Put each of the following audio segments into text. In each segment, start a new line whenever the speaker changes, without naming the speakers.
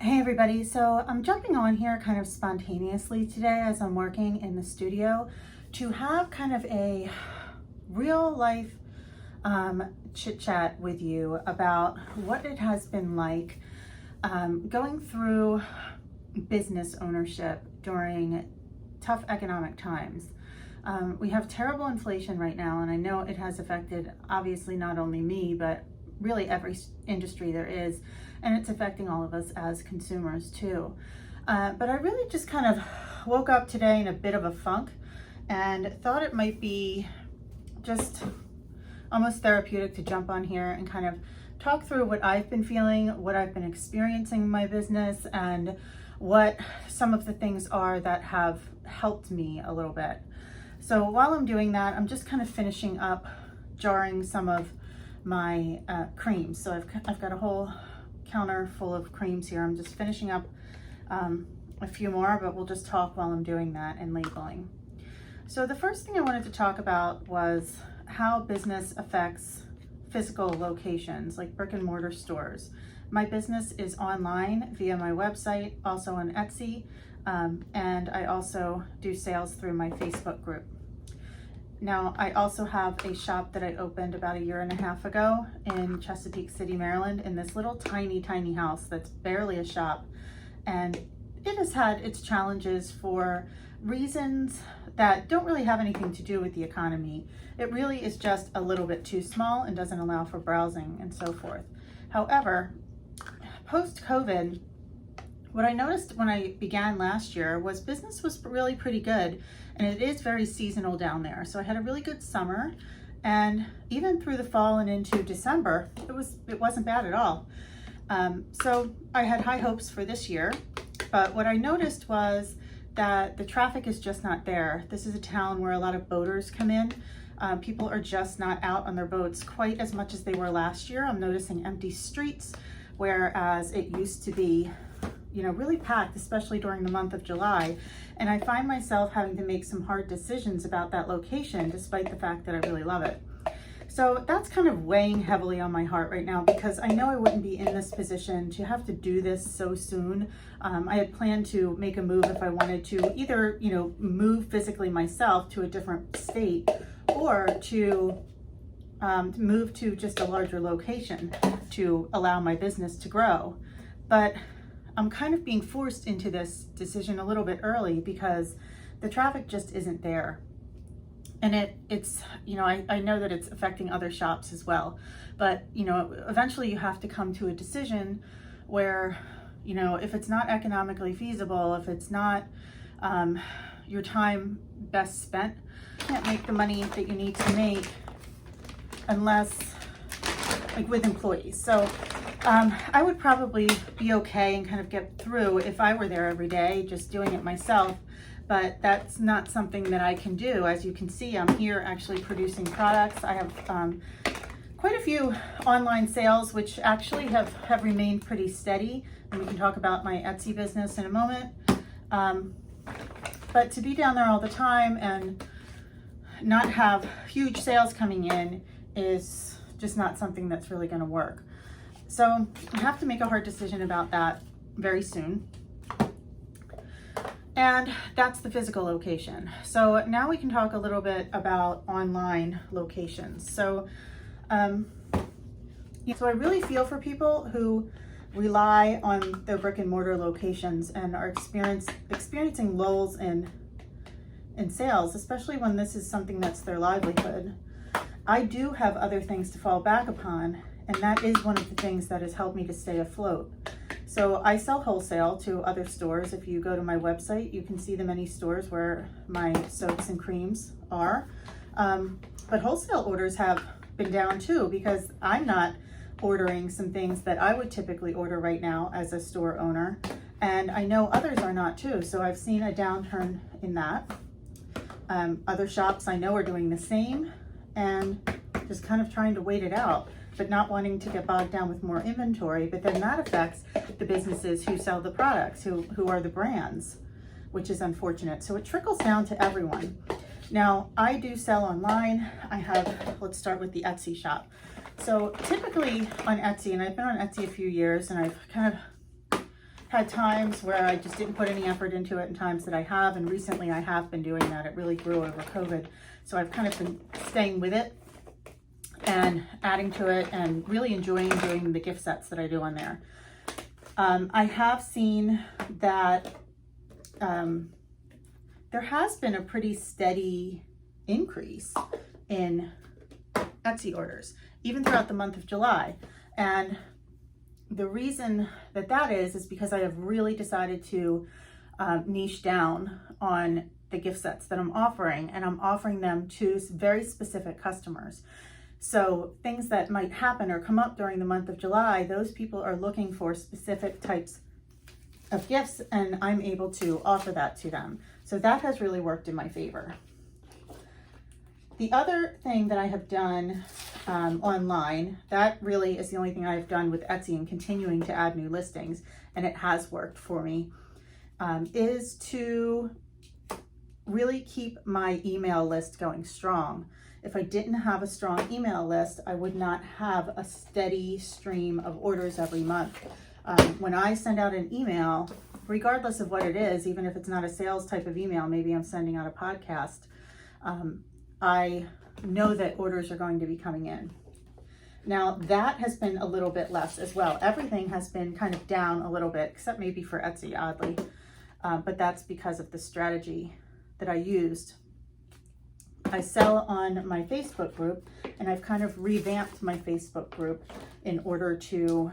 Hey everybody, so I'm jumping on here kind of spontaneously today as I'm working in the studio to have kind of a real life chit chat with you about what it has been like going through business ownership during tough economic times. We have terrible inflation right now, and I know it has affected obviously not only me, but really every industry there is, and it's affecting all of us as consumers too. But I really just kind of woke up today in a bit of a funk and thought it might be just almost therapeutic to jump on here and kind of talk through what I've been feeling, what I've been experiencing in my business, and what some of the things are that have helped me a little bit. So while I'm doing that, I'm just kind of finishing up jarring some of my creams. So I've got a whole counter full of creams here. I'm just finishing up a few more, but we'll just talk while I'm doing that and labeling. So the first thing I wanted to talk about was how business affects physical locations like brick and mortar stores. My business is online via my website, also on Etsy, and I also do sales through my Facebook group. Now, I also have a shop that I opened about 1.5 years ago in Chesapeake City, Maryland, in this little tiny house that's barely a shop. And it has had its challenges for reasons that don't really have anything to do with the economy. It really is just a little bit too small and doesn't allow for browsing and so forth. However, post-COVID, what I noticed when I began last year was business was really pretty good, and it is very seasonal down there. So I had a really good summer, and even through the fall and into December, it wasn't bad at all. So I had high hopes for this year, but what I noticed was that the traffic is just not there. This is a town where a lot of boaters come in. People are just not out on their boats quite as much as they were last year. I'm noticing empty streets, whereas it used to be really packed, especially during the month of July. And I find myself having to make some hard decisions about that location, despite the fact that I really love it. So that's kind of weighing heavily on my heart right now, because I know I wouldn't be in this position to have to do this so soon. I had planned to make a move if I wanted to either, move physically myself to a different state, or to move to just a larger location to allow my business to grow. But I'm kind of being forced into this decision a little bit early because the traffic just isn't there. And it's I know that it's affecting other shops as well. But, eventually you have to come to a decision where, if it's not economically feasible, if it's not your time best spent, you can't make the money that you need to make unless, with employees. So I would probably be okay and kind of get through if I were there every day, just doing it myself. But that's not something that I can do. As you can see, I'm here actually producing products. I have quite a few online sales, which actually have remained pretty steady. And we can talk about my Etsy business in a moment. But to be down there all the time and not have huge sales coming in is just not something that's really going to work. So I have to make a hard decision about that very soon. And that's the physical location. So now we can talk a little bit about online locations. So, so I really feel for people who rely on their brick and mortar locations and are experiencing lulls in sales, especially when this is something that's their livelihood. I do have other things to fall back upon, and that is one of the things that has helped me to stay afloat. So I sell wholesale to other stores. If you go to my website, you can see the many stores where my soaps and creams are. But wholesale orders have been down too, because I'm not ordering some things that I would typically order right now as a store owner. And I know others are not too. So I've seen a downturn in that. Other shops I know are doing the same, and just kind of trying to wait it out, but not wanting to get bogged down with more inventory. But then that affects the businesses who sell the products, who are the brands, which is unfortunate. So it trickles down to everyone. Now, I do sell online. Let's start with the Etsy shop. So typically on Etsy, and I've been on Etsy a few years, and I've kind of had times where I just didn't put any effort into it and times that I have, and recently I have been doing that. It really grew over COVID. So I've kind of been staying with it and adding to it and really enjoying doing the gift sets that I do on there. I have seen that there has been a pretty steady increase in Etsy orders, even throughout the month of July. And the reason that that is because I have really decided to niche down on the gift sets that I'm offering, and I'm offering them to very specific customers. So things that might happen or come up during the month of July, those people are looking for specific types of gifts, and I'm able to offer that to them. So that has really worked in my favor. The other thing that I have done online, that really is the only thing I've done with Etsy and continuing to add new listings, and it has worked for me, is to really keep my email list going strong. If I didn't have a strong email list, I would not have a steady stream of orders every month. When I send out an email, regardless of what it is, even if it's not a sales type of email, maybe I'm sending out a podcast, I know that orders are going to be coming in. Now that has been a little bit less as well. Everything has been kind of down a little bit, except maybe for Etsy, oddly. But that's because of the strategy that I used. I sell on my Facebook group, and I've kind of revamped my Facebook group in order to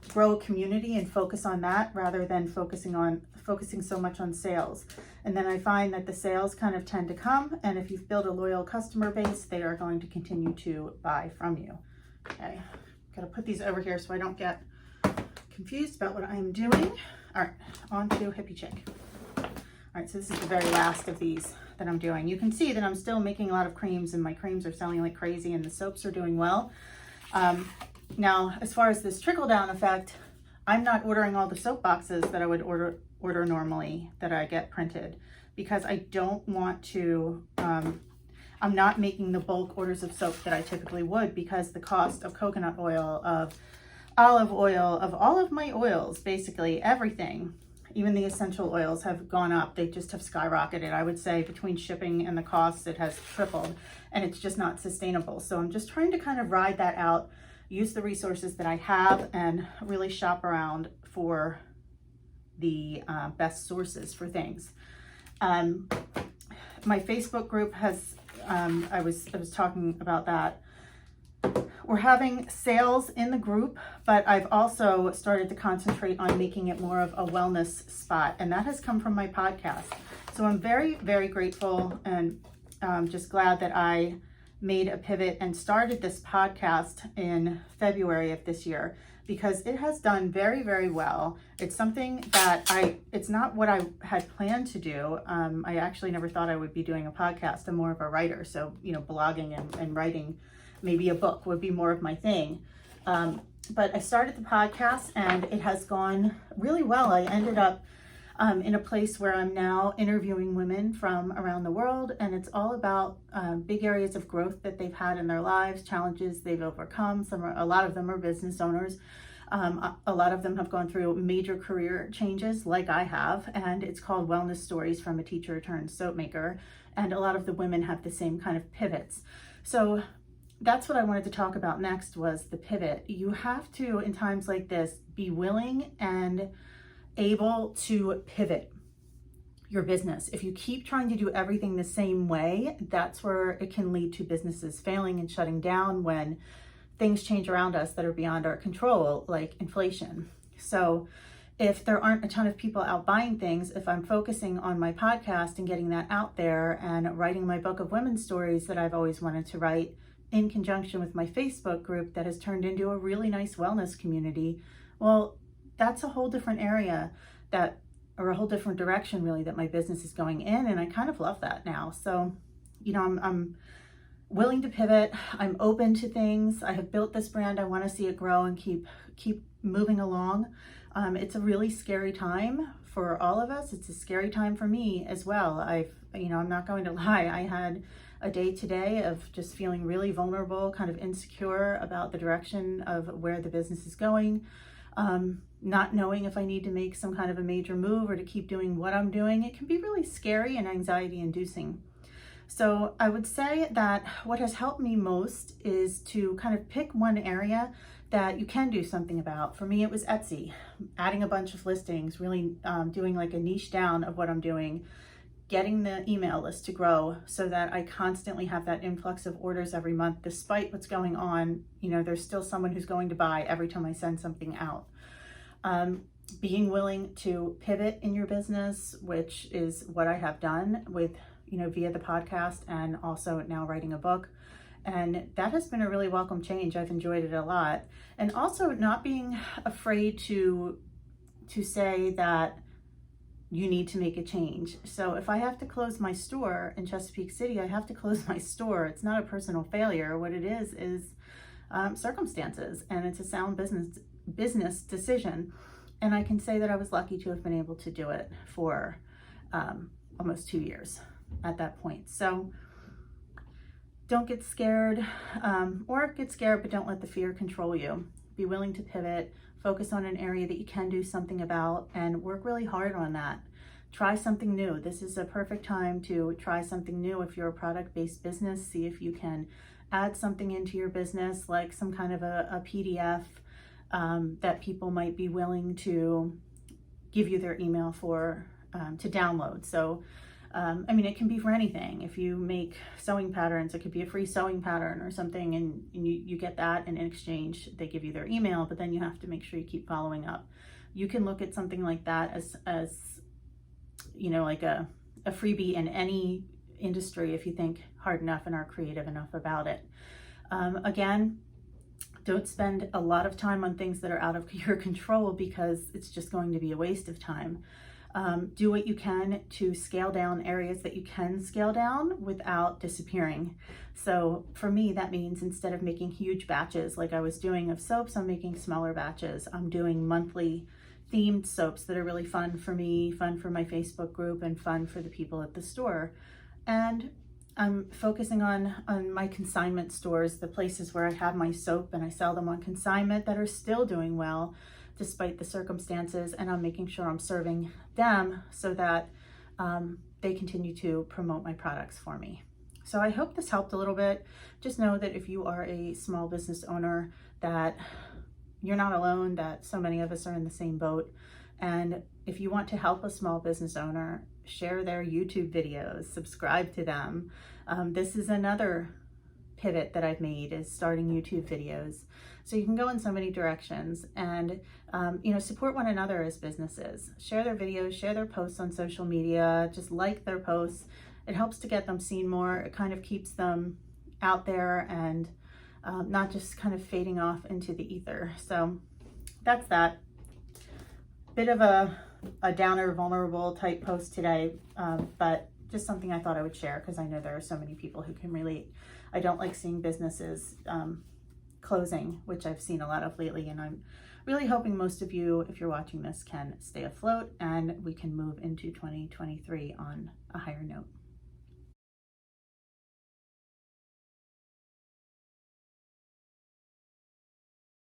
grow a community and focus on that rather than focusing so much on sales. And then I find that the sales kind of tend to come, and if you've built a loyal customer base, they are going to continue to buy from you. Okay, gotta put these over here so I don't get confused about what I'm doing. All right, on to Hippie Chick. All right, so this is the very last of these that I'm doing. You can see that I'm still making a lot of creams, and my creams are selling like crazy, and the soaps are doing well. Now, as far as this trickle-down effect, I'm not ordering all the soap boxes that I would order normally that I get printed, because I don't want to, I'm not making the bulk orders of soap that I typically would, because the cost of coconut oil, of olive oil, of all of my oils, basically everything, even the essential oils, have gone up. They just have skyrocketed. I would say between shipping and the costs, it has tripled, and it's just not sustainable. So I'm just trying to kind of ride that out, use the resources that I have, and really shop around for the best sources for things. My Facebook group has, I was talking about that. We're having sales in the group, but I've also started to concentrate on making it more of a wellness spot, and that has come from my podcast. So I'm very, very grateful and just glad that I made a pivot and started this podcast in February of this year, because it has done very, very well. It's something that it's not what I had planned to do. I actually never thought I would be doing a podcast. I'm more of a writer. So, you know, blogging and writing, maybe a book would be more of my thing. But I started the podcast, and it has gone really well. I ended up in a place where I'm now interviewing women from around the world, and it's all about big areas of growth that they've had in their lives, challenges they've overcome. A lot of them are business owners. A lot of them have gone through major career changes like I have, and it's called Wellness Stories from a Teacher Turned Soap Maker. And a lot of the women have the same kind of pivots. So that's what I wanted to talk about next, was the pivot. You have to, in times like this, be willing and able to pivot your business. If you keep trying to do everything the same way, that's where it can lead to businesses failing and shutting down when things change around us that are beyond our control, like inflation. So if there aren't a ton of people out buying things, if I'm focusing on my podcast and getting that out there and writing my book of women's stories that I've always wanted to write, in conjunction with my Facebook group that has turned into a really nice wellness community, well, that's a whole different area or a whole different direction really that my business is going in, and I kind of love that now. So, you know, I'm willing to pivot. I'm open to things. I have built this brand. I want to see it grow and keep moving along. It's a really scary time for all of us. It's a scary time for me as well. I'm not going to lie. I had a day today of just feeling really vulnerable, kind of insecure about the direction of where the business is going. not knowing if I need to make some kind of a major move or to keep doing what I'm doing. It can be really scary and anxiety inducing. So I would say that what has helped me most is to kind of pick one area that you can do something about. For me, it was Etsy, adding a bunch of listings, really doing like a niche down of what I'm doing, getting the email list to grow so that I constantly have that influx of orders every month. Despite what's going on, you know, there's still someone who's going to buy every time I send something out. Being willing to pivot in your business, which is what I have done with, you know, via the podcast and also now writing a book. And that has been a really welcome change. I've enjoyed it a lot. And also not being afraid to say that you need to make a change. So if I have to close my store in Chesapeake City, I have to close my store. It's not a personal failure. What it is circumstances, and it's a sound business decision. And I can say that I was lucky to have been able to do it for almost 2 years at that point. So don't get scared, or get scared, but don't let the fear control you. Be willing to pivot, focus on an area that you can do something about, and work really hard on that. Try something new. This is a perfect time to try something new. If you're a product-based business, see if you can add something into your business, like some kind of a PDF that people might be willing to give you their email for, to download. So I mean, it can be for anything. If you make sewing patterns, it could be a free sewing pattern or something, and you get that, and in exchange, they give you their email, but then you have to make sure you keep following up. You can look at something like that as you know, like a freebie in any industry if you think hard enough and are creative enough about it. Again, don't spend a lot of time on things that are out of your control, because it's just going to be a waste of time. Do what you can to scale down areas that you can scale down without disappearing. So for me, that means instead of making huge batches like I was doing of soaps, I'm making smaller batches. I'm doing monthly themed soaps that are really fun for me, fun for my Facebook group, and fun for the people at the store. And I'm focusing on my consignment stores, the places where I have my soap and I sell them on consignment, that are still doing well despite the circumstances, and I'm making sure I'm serving them so that they continue to promote my products for me. So I hope this helped a little bit. Just know that if you are a small business owner, that you're not alone, that so many of us are in the same boat. And if you want to help a small business owner, share their YouTube videos, subscribe to them. This is another pivot that I've made, is starting YouTube videos. So you can go in so many directions, and you know, support one another as businesses. Share their videos, share their posts on social media, just like their posts. It helps to get them seen more. It kind of keeps them out there and not just kind of fading off into the ether. So that's that. Bit of a downer, vulnerable type post today, but just something I thought I would share because I know there are so many people who can relate. I don't like seeing businesses closing, which I've seen a lot of lately, and I'm really hoping most of you, if you're watching this, can stay afloat and we can move into 2023 on a higher note.